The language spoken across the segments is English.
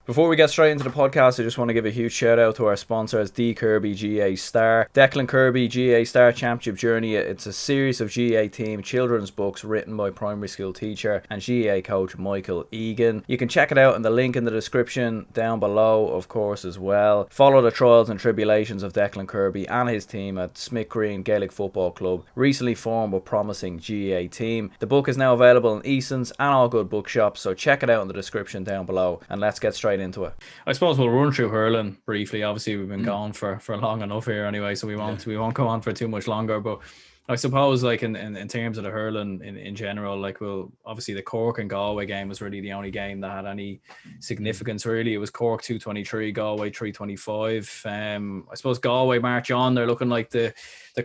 Before we get straight into the podcast, I just want to give a huge shout out to our sponsors, D Kirby GAA Star. Declan Kirby GAA Star Championship Journey. It's a series of GAA team children's books written by primary school teacher and GAA coach Michael Egan. You can check it out in the link in the description down below, of course, as well. Follow the trials and tribulations of Declan Kirby and his team at Smithgreen Gaelic Football Club, recently formed but promising GAA team. The book is now available in Easons and all good bookshops, so check it out in the description down below, and let's get straight into it. I suppose we'll run through hurling briefly. Obviously, we've been gone for long enough here anyway, so we won't go on for too much longer. But I suppose, like in terms of the hurling in general, like, well, obviously the Cork and Galway game was really the only game that had any significance. Really, it was Cork 223, Galway 325. I suppose Galway march on. They're looking like the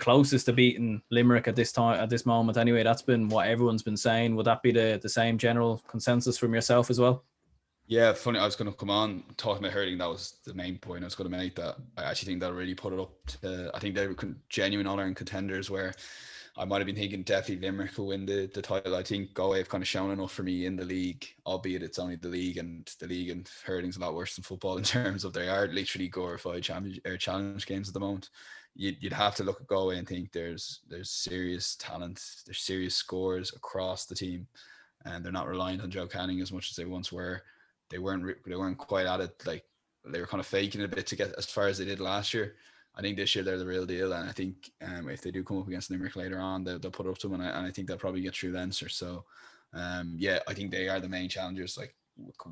closest to beating Limerick at this moment. Anyway, that's been what everyone's been saying. Would that be the same general consensus from yourself as well? Yeah, funny. I was going to come on talking about hurling. That was the main point I was going to make. That I actually think that really put it up to. I think they were genuine All Ireland contenders. Where I might have been thinking definitely Limerick will win the title. I think Galway have kind of shown enough for me in the league, albeit it's only the league and hurling's a lot worse than football in terms of they are literally glorified challenge games at the moment. You'd have to look at Galway and think there's serious talent, there's serious scores across the team, and they're not reliant on Joe Canning as much as they once were. They weren't quite at it. Like, they were kind of faking it a bit to get as far as they did last year. I think this year they're the real deal, and I think if they do come up against Limerick later on, they'll put it up to them, and I think they'll probably get through Leinster. So, I think they are the main challengers. Like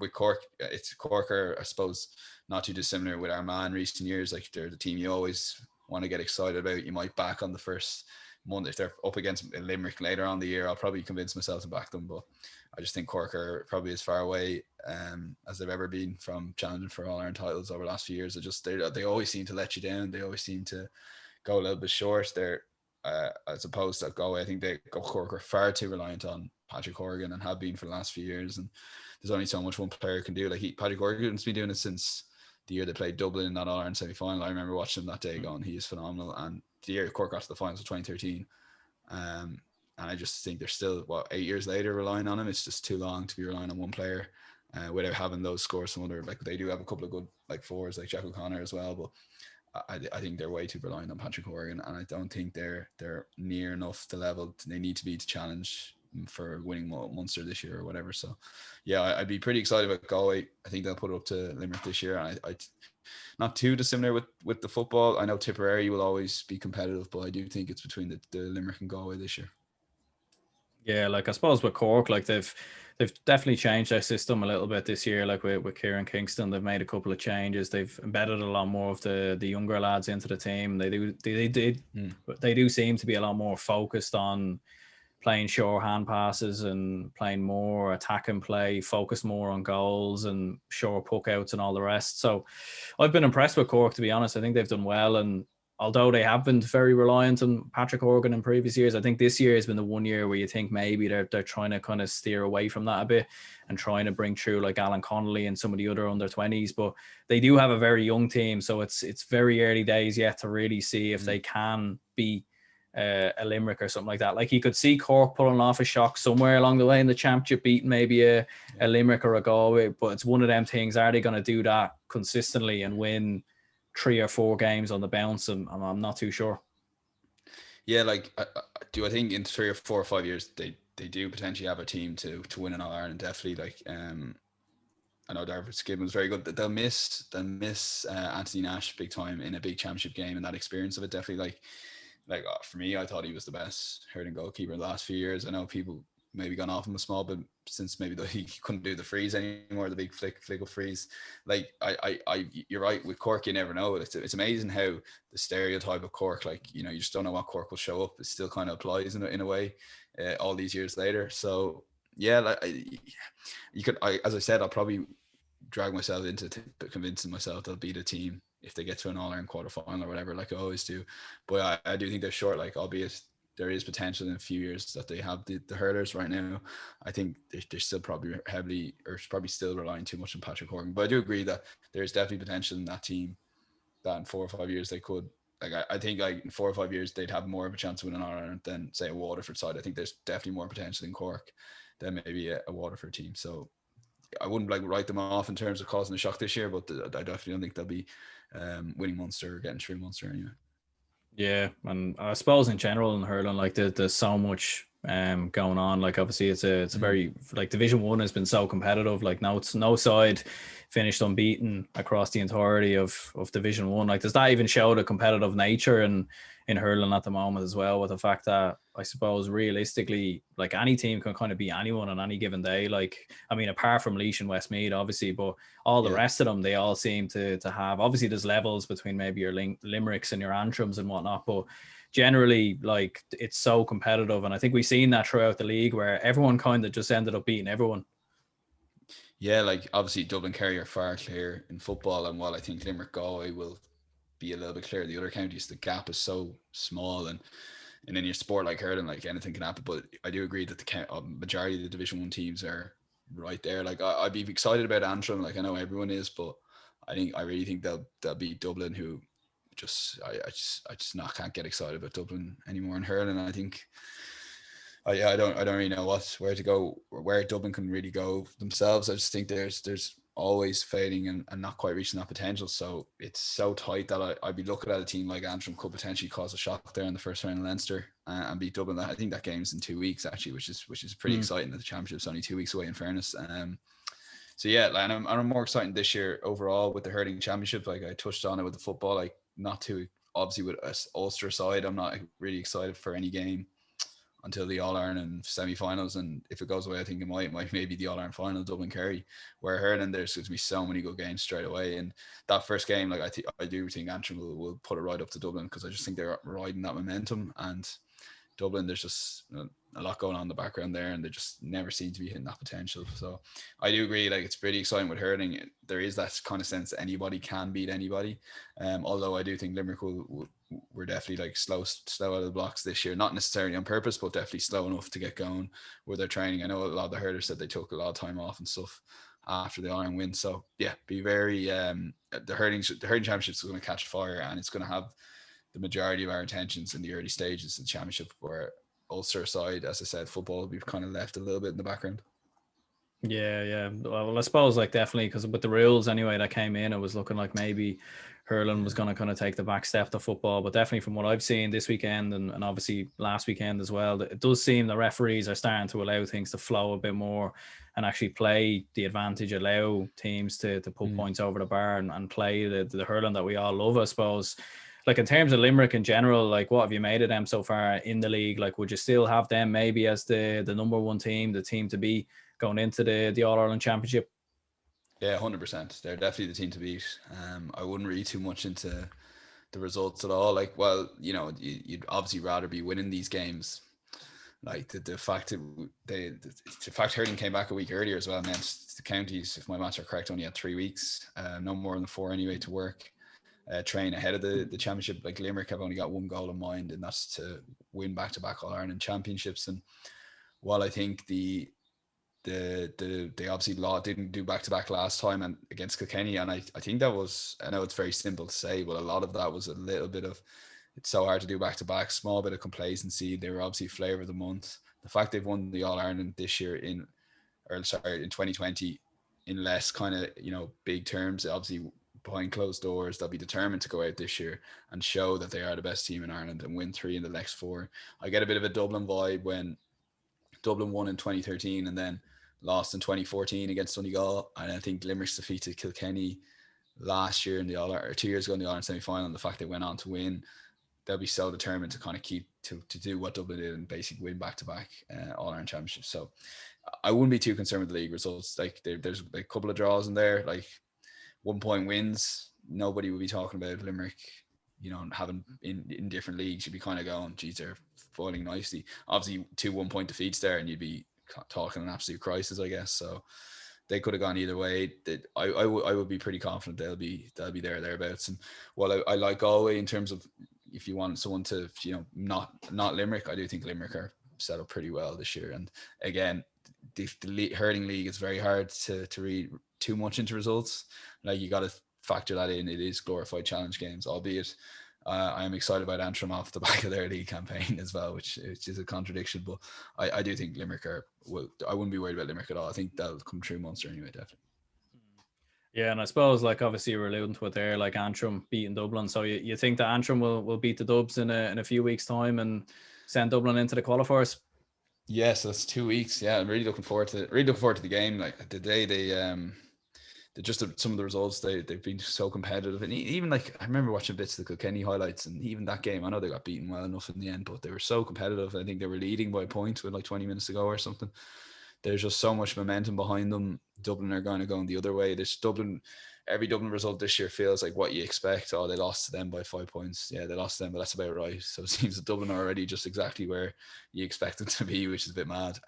with Cork, it's Cork are, I suppose, not too dissimilar with Armagh in recent years. Like, they're the team you always want to get excited about. You might back on the first month. If they're up against Limerick later on the year, I'll probably convince myself to back them, but I just think Cork are probably as far away as they've ever been from challenging for All Ireland titles over the last few years. They always seem to let you down. They always seem to go a little bit short. They're as opposed to Galway. I think Cork are far too reliant on Patrick Horgan and have been for the last few years. And there's only so much one player can do. Like, Patrick Horgan's been doing it since the year they played Dublin in that All Ireland semi-final. I remember watching him that day going, he is phenomenal. And the year Cork got to the finals of 2013. And I just think they're still, 8 years later, relying on him. It's just too long to be relying on one player without having those scores from other, like, they do have a couple of good, like, forwards, like Jack O'Connor as well, but I think they're way too reliant on Patrick Horgan, and I don't think they're near enough the level they need to be to challenge for winning Munster this year or whatever. So, yeah, I'd be pretty excited about Galway. I think they'll put it up to Limerick this year. And I not too dissimilar with the football. I know Tipperary will always be competitive, but I do think it's between the Limerick and Galway this year. Yeah, like, I suppose with Cork, like, they've definitely changed their system a little bit this year. Like with Kieran Kingston, they've made a couple of changes. They've embedded a lot more of the younger lads into the team. They do seem to be a lot more focused on playing sure hand passes and playing more attack and play, focus more on goals and sure puck outs and all the rest. So I've been impressed with Cork, to be honest. I think they've done well, and although they have been very reliant on Patrick Horgan in previous years, I think this year has been the one year where you think maybe they're trying to kind of steer away from that a bit and trying to bring through like Alan Connolly and some of the other under 20s. But they do have a very young team, so it's very early days yet to really see if they can be a Limerick or something like that. Like, you could see Cork pulling off a shock somewhere along the way in the championship, beating maybe a Limerick or a Galway, but it's one of them things. Are they going to do that consistently and win 3 or 4 games on the bounce? And I'm not too sure. Yeah, like, I think in 3 or 4 or 5 years they do potentially have a team to win an All Ireland. Definitely. Like, I know Darvis Skibbon was very good. They'll miss Anthony Nash big time in a big championship game, and that experience of it. Definitely, like for me, I thought he was the best hurling goalkeeper in the last few years. I know people maybe gone off him a small bit since maybe he couldn't do the freeze anymore, the big flick of freeze. Like, you're right, with Cork, you never know. It's amazing how the stereotype of Cork, like, you just don't know what Cork will show up. It still kind of applies in a way all these years later. So, yeah, like, as I said, I'll probably drag myself into convincing myself they'll beat a team if they get to an All-Ireland quarterfinal or whatever, like I always do. But I do think they're short, like, albeit there is potential in a few years that they have the hurlers right now. I think they're still probably still relying too much on Patrick Horgan. But I do agree that there's definitely potential in that team that in 4 or 5 years they could, like, I think, like, in 4 or 5 years they'd have more of a chance of winning an Ireland than, say, a Waterford side. I think there's definitely more potential in Cork than maybe a Waterford team. So, I wouldn't like write them off in terms of causing a shock this year, but I definitely don't think they'll be winning Munster or getting through Munster anyway. Yeah, and I suppose in general in hurling, like there's so much going on. Like obviously it's a very, like Division 1 has been so competitive. Like no side finished unbeaten across the entirety of Division 1. Like does that even show the competitive nature in hurling at the moment as well, with the fact that I suppose realistically, like any team can kind of beat anyone on any given day. Like I mean, apart from Laois and Westmeath obviously, but all the rest of them, they all seem to have, obviously there's levels between maybe your Limericks and your Antrims and whatnot, but generally like it's so competitive. And I think we've seen that throughout the league where everyone kind of just ended up beating everyone. Yeah, like obviously Dublin Kerry are far clear in football, and while I think Limerick Galway will be a little bit clear, the other counties, the gap is so small, and in your sport like hurling, like anything can happen. But I do agree that the majority of the Division 1 teams are right there. Like I'd be excited about Antrim, like I know everyone is, but I really think they'll beat Dublin, who I just not can't get excited about Dublin anymore in hurling. I think I don't really know where to go, or where Dublin can really go themselves. I just think there's always failing and not quite reaching that potential. So it's so tight that I'd be looking at a team like Antrim could potentially cause a shock there in the first round of Leinster and beat Dublin. I think that game's in 2 weeks actually, which is pretty exciting. That the championship's only 2 weeks away, in fairness. So yeah, and I'm more excited this year overall with the hurling championship. Like I touched on it with the football, like not too obviously with us Ulster side. I'm not really excited for any game until the All Ireland semi-finals, and if it goes away, I think it might maybe the All Ireland final, Dublin Kerry. Where hurling, there's going to be so many good games straight away, and that first game, like I do think Antrim will put it right up to Dublin, because I just think they're riding that momentum, and Dublin, there's just a lot going on in the background there, and they just never seem to be hitting that potential. So I do agree, like it's pretty exciting with hurling. There is that kind of sense that anybody can beat anybody. Although I do think Limerick we're definitely like slow out of the blocks this year, not necessarily on purpose, but definitely slow enough to get going with their training. I know a lot of the hurlers said they took a lot of time off and stuff after the Iron win. So yeah, be very the hurling championship is going to catch fire, and it's going to have the majority of our intentions in the early stages of the championship, where Ulster side, as I said, football, we've kind of left a little bit in the background. Yeah. Well, I suppose like definitely, because with the rules anyway that came in, it was looking like maybe hurling was going to kind of take the back step to football. But definitely from what I've seen this weekend and obviously last weekend as well, it does seem the referees are starting to allow things to flow a bit more and actually play the advantage, allow teams to put points over the bar and play the hurling that we all love, I suppose. Like in terms of Limerick in general, like what have you made of them so far in the league? Like would you still have them maybe as the number one team, the team to beat going into the All Ireland Championship? Yeah, 100%. They're definitely the team to beat. I wouldn't read too much into the results at all. Like, well, you'd obviously rather be winning these games. Like the fact that the fact hurling came back a week earlier as well meant the counties, if my maths are correct, only had 3 weeks, no more than 4 anyway, to work. Train ahead of the championship. Like Limerick have only got one goal in mind, and that's to win back-to-back All Ireland championships. And while I think they obviously didn't do back-to-back last time and against Kilkenny, and I think that was, I know it's very simple to say, but a lot of that was a little bit of, it's so hard to do back-to-back, small bit of complacency. They were obviously flavour of the month. The fact they've won the All Ireland this year in 2020 in less kind of big terms, obviously behind closed doors, they'll be determined to go out this year and show that they are the best team in Ireland and win 3 in the next 4. I get a bit of a Dublin vibe when Dublin won in 2013 and then lost in 2014 against Donegal, and I think Limerick's defeated Kilkenny last year in the All Ireland, or 2 years ago in the All Ireland semi-final, and the fact they went on to win, they'll be so determined to kind of keep to do what Dublin did and basically win back-to-back All Ireland championships. So I wouldn't be too concerned with the league results. Like there's a couple of draws in there, like 1 point wins. Nobody would be talking about Limerick, having in different leagues. You'd be kind of going, geez, they're falling nicely. Obviously 2 1 point defeats there, and you'd be talking an absolute crisis, I guess. So they could have gone either way. I would be pretty confident they'll be thereabouts. And while I like Galway in terms of, if you want someone to, not Limerick, I do think Limerick are set up pretty well this year. And again, the hurling league is very hard to read too much into results. Like you got to factor that in. It is glorified challenge games, albeit I am excited about Antrim off the back of their league campaign as well, which is a contradiction. But I do think Limerick I wouldn't be worried about Limerick at all. I think that'll come true Munster anyway, definitely. Yeah, and I suppose, like, obviously you were alluding to it there, like Antrim beating Dublin. So you think that Antrim will beat the Dubs in a few weeks' time and send Dublin into the qualifiers? Yes, that's 2 weeks. Yeah, I'm really looking forward to the game. Like the day some of the results they've been so competitive, and even like I remember watching bits of the Kilkenny highlights, and even that game I know they got beaten well enough in the end, but they were so competitive. I think they were leading by points with like 20 minutes to go or something. There's just so much momentum behind them. Dublin are going to go in the other way. Every Dublin result this year feels like what you expect. Oh, they lost to them by 5 points. Yeah, they lost to them, but that's about right. So it seems that Dublin are already just exactly where you expect them to be, which is a bit mad.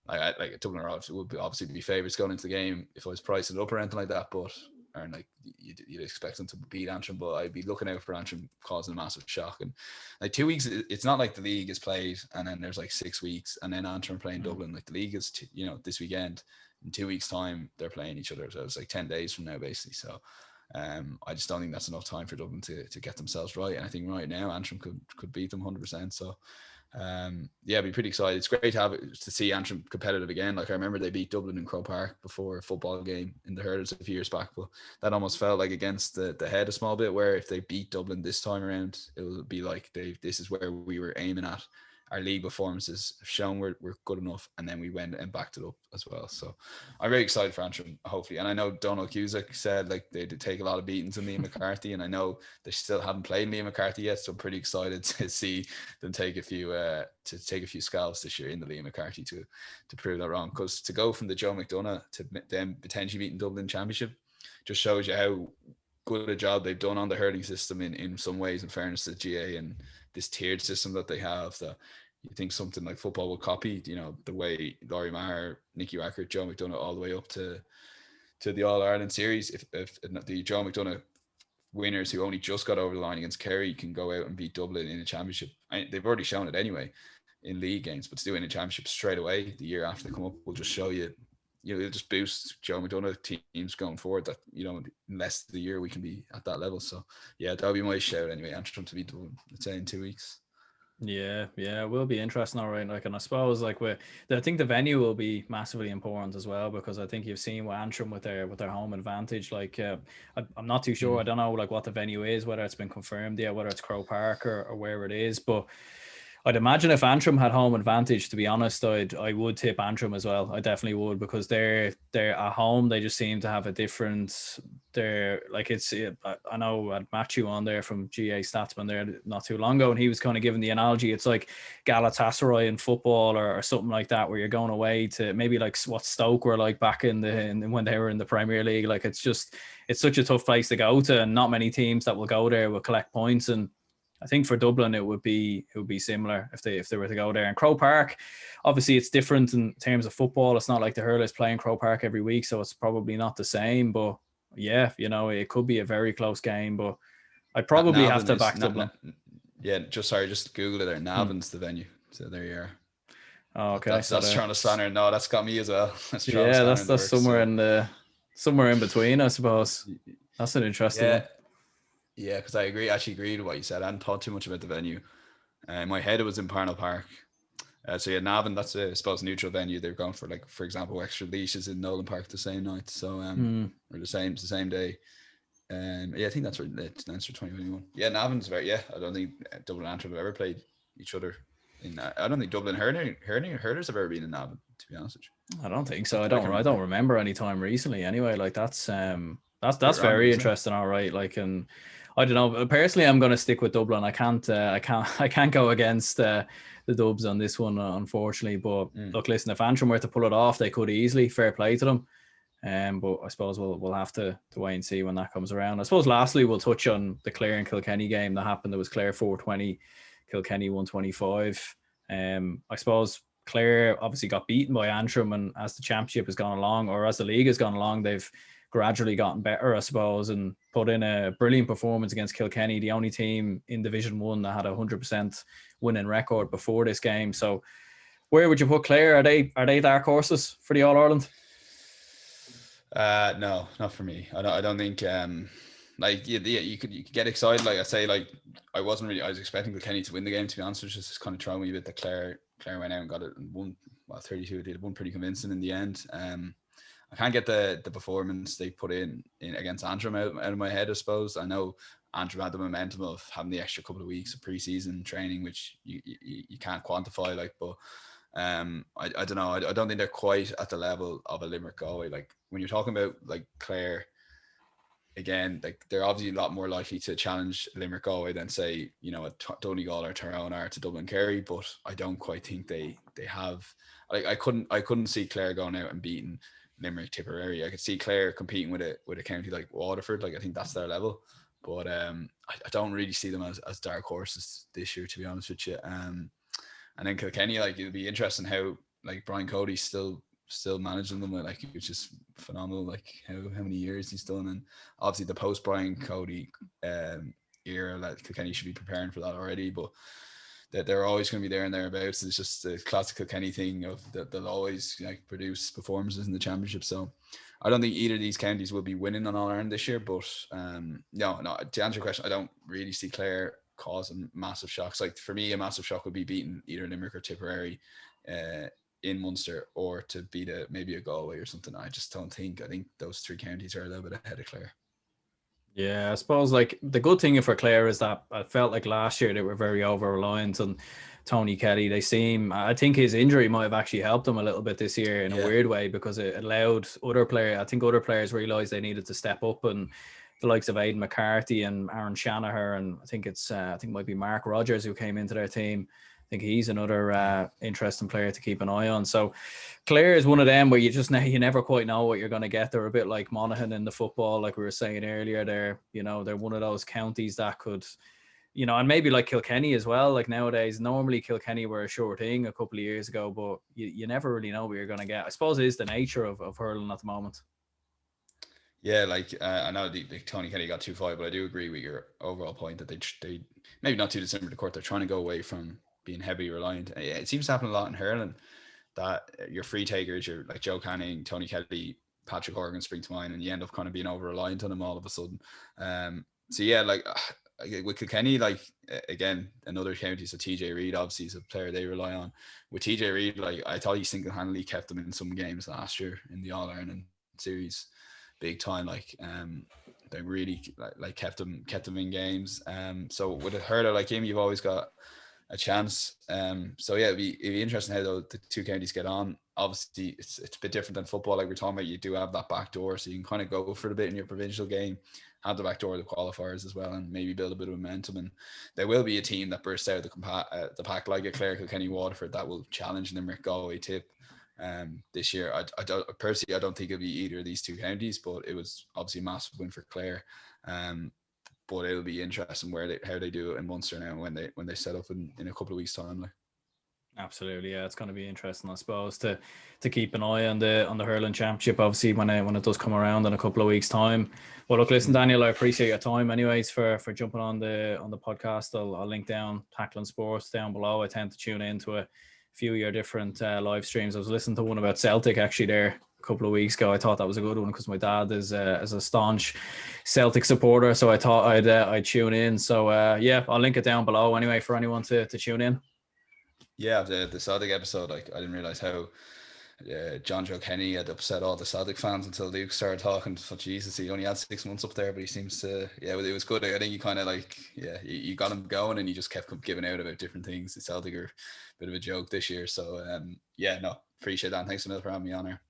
Like Dublin would obviously be favourites going into the game if I was pricing it up or anything like that, but aren't like you'd expect them to beat Antrim, but I'd be looking out for Antrim causing a massive shock. And like 2 weeks, it's not like the league is played and then there's like 6 weeks and then Antrim playing Dublin. Like the league is this weekend. In 2 weeks' time they're playing each other, so it's like 10 days from now basically. So I just don't think that's enough time for Dublin to get themselves right, and I think right now Antrim could beat them 100%. So yeah, I'd be pretty excited. It's great to see Antrim competitive again. Like I remember they beat Dublin in Croke Park before a football game in the hurlers a few years back, but that almost felt like against the head a small bit, where if they beat Dublin this time around, it will be like this is where we were aiming at. Our league performances have shown we're good enough, and then we went and backed it up as well. So I'm very excited for Antrim, hopefully. And I know Donald Cusack said like they did take a lot of beatings in Liam McCarthy, and I know they still haven't played Liam McCarthy yet, so I'm pretty excited to see them take a few scalps this year in the Liam McCarthy to prove that wrong. Because to go from the Joe McDonagh to them potentially beating Dublin Championship just shows you how good a job they've done on the hurling system in some ways, in fairness to GA and this tiered system that they have, that you think something like football will copy, the way Laurie Maher, Nicky Rackard, Joe McDonagh, all the way up to the All Ireland series. If the Joe McDonagh winners who only just got over the line against Kerry can go out and beat Dublin in a championship, they've already shown it anyway in league games, but to do it in a championship straight away the year after they come up will just show you, it'll just boost Joe McDonagh teams going forward that, in less than the year we can be at that level. So yeah, that'll be my shout anyway. Antrim to beat Dublin, let's say in 2 weeks. Yeah, it will be interesting, all right. Like, and I suppose I think the venue will be massively important as well, because I think you've seen with Antrim with their home advantage. Like, I'm not too sure. I don't know like what the venue is, whether it's been confirmed yet, whether it's Croke Park or where it is, but I'd imagine if Antrim had home advantage, to be honest, I would tip Antrim as well. I definitely would, because they're at home. They just seem to have a different. I know I had Matthew on there from GA Statsman there not too long ago, and he was kind of giving the analogy. It's like Galatasaray in football or something like that, where you're going away to maybe like what Stoke were like back in when they were in the Premier League. Like it's such a tough place to go to, and not many teams that will go there will collect points. And I think for Dublin it would be similar if they were to go there. And Croke Park, obviously it's different in terms of football. It's not like the hurlers playing Croke Park every week, so it's probably not the same. But yeah, it could be a very close game. But I'd probably have to back Dublin. Just Google it there. Navan's the venue. So there you are. Oh, okay. That's trying to slander. No, that's got me as well. That's somewhere in between, I suppose. That's an interesting one. Yeah, because I actually agreed with what you said. I hadn't thought too much about the venue. In my head, it was in Parnell Park. So yeah, Navan, that's I suppose neutral venue. They're going for, like, for example, extra leashes in Nolan Park the same night. So or the same day. Yeah, I think that's right. That's for 2021. Yeah, Navan's I don't think Dublin and Antrim have ever played each other. I don't think Dublin hurlers have ever been in Navan, to be honest with you. I don't think so. I don't remember any time recently. Anyway, like that's very interesting. All right, like, and I don't know. Personally, I'm going to stick with Dublin. I can't go against the Dubs on this one, unfortunately. But look, listen, if Antrim were to pull it off, they could easily. Fair play to them. But I suppose we'll have to wait and see when that comes around. I suppose lastly we'll touch on the Clare and Kilkenny game that happened. There was Clare 420, Kilkenny 125. I suppose Clare obviously got beaten by Antrim, and as the championship has gone along, or as the league has gone along, they've gradually gotten better, I suppose, and put in a brilliant performance against Kilkenny, the only team in Division 1 that had a 100% winning record before this game. So where would you put Clare? Are they dark horses for the All Ireland? No, not for me. I don't think like you could get excited. Like I say, like I was expecting Kilkenny to win the game, to be honest, which is just kind of throwing me a bit that Clare went out and got it and won. Well, 32 did won pretty convincing in the end. I can't get the performance they put in against Antrim out of my head. I suppose I know Antrim had the momentum of having the extra couple of weeks of preseason training, which you can't quantify. Like, but I don't know. I don't think they're quite at the level of a Limerick Galway. Like when you're talking about like Clare, again, like they're obviously a lot more likely to challenge Limerick Galway than say, a Donegal or Tyrone are to Dublin Kerry. But I don't quite think they have. Like I couldn't see Clare going out and beating Limerick, Tipperary. I could see Clare competing with a county like Waterford. Like I think that's their level. But I don't really see them as dark horses this year, to be honest with you. And then Kilkenny, like it'll be interesting how like Brian Cody's still managing them, like which is phenomenal. Like how many years he's done, and obviously the post Brian Cody era, like Kilkenny should be preparing for that already. But they're always going to be there and thereabouts. It's just the classic Kilkenny thing of that they'll always like produce performances in the championship. So I don't think either of these counties will be winning on All Ireland this year. But no. To answer your question, I don't really see Clare causing massive shocks. Like for me, a massive shock would be beating either Limerick or Tipperary in Munster, or to beat maybe a Galway or something. I just don't think. I think those three counties are a little bit ahead of Clare. Yeah, I suppose like the good thing for Clare is that I felt like last year they were very over reliant on Tony Kelly. I think his injury might have actually helped him a little bit this year in a weird way, because it allowed other players realised they needed to step up, and the likes of Aidan McCarthy and Aaron Shanahan, and I think it might be Mark Rogers who came into their team. I think he's another interesting player to keep an eye on. So Clare is one of them where you never quite know what you're going to get. They're a bit like Monaghan in the football, like we were saying earlier. They're one of those counties that could, and maybe like Kilkenny as well. Like nowadays, normally Kilkenny were a sure thing a couple of years ago, but you never really know what you're going to get. I suppose it is the nature of hurling at the moment. Yeah, like I know the Tony Kelly got too far, but I do agree with your overall point that they maybe not too dissimilar to Cork. They're trying to go away from being heavily reliant. It seems to happen a lot in hurling that your free takers, you're like Joe Canning, Tony Kelly, Patrick Horgan spring to mind, and you end up kind of being over reliant on them all of a sudden. So yeah, like with Kilkenny, like again, another county. So TJ Reid obviously is a player they rely on. With TJ Reid, like I thought he single-handedly kept them in some games last year in the All Ireland series, big time. Like they really like kept them in games. So with a hurler like him, you've always got a chance. So yeah, it'd be interesting how the two counties get on. Obviously, it's a bit different than football. Like we're talking about, you do have that back door, so you can kind of go for a bit in your provincial game, have the back door of the qualifiers as well, and maybe build a bit of momentum. And there will be a team that bursts out of the pack, like a Clare, Kilkenny, Waterford, that will challenge Limerick, Galway, Tip. This year, I don't think it'll be either of these two counties, but it was obviously a massive win for Clare. But it'll be interesting how they do it in Munster now when they set up in a couple of weeks' time. Like. Absolutely, yeah, it's going to be interesting, I suppose, to keep an eye on the hurling championship. Obviously, when it does come around in a couple of weeks' time. Well, look, listen, Daniel, I appreciate your time, anyways, for jumping on the podcast. I'll link down Tackling Sports down below. I tend to tune into a few of your different live streams. I was listening to one about Celtic actually there a couple of weeks ago. I thought that was a good one because my dad is a staunch Celtic supporter, so I thought I'd tune in. So yeah, I'll link it down below anyway for anyone to tune in. Yeah, the Celtic episode, like I didn't realize how John Joe Kenny had upset all the Celtic fans until Luke started talking. So Jesus, he only had 6 months up there, but he seems to, it was good. I think you kind of like, you got him going, and he just kept giving out about different things. The Celtic are a bit of a joke this year. So appreciate that. And thanks a million for having me on here.